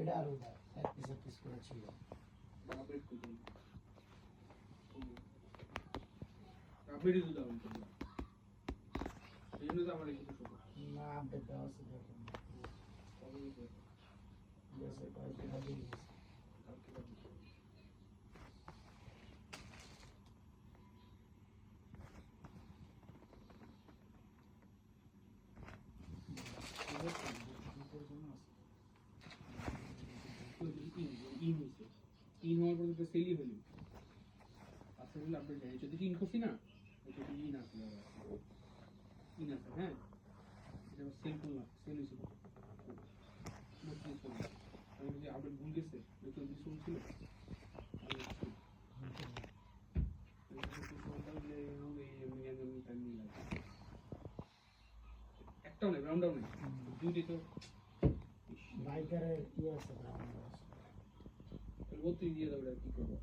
এটা আর ওটা এক পিস করে ছিল আপডেট করুন আপডেট দিতে হবে এই জন্য তো আমার কিছু শুরু না আপডেট দেওয়া আছে দেখুন কবে দিতে जैसे कয়েকদিন আগে কালকে ইন হওয়ার পর তো সেলই হলো আসলে আপডেট দেয় যদি ইন করছি না এটা ইন আসলে ইন আছে হ্যাঁ এটা সেল করলাম সেল হয়েছিল আমি যে আপডেট ভুল গেছে দেখুন কিছু ছিল একটাও নেই রাউন্ড ডাউন নেই দুইটাই তো বাইকারের ইয়ে আছে ওর দিয়ে দেবে কি করবো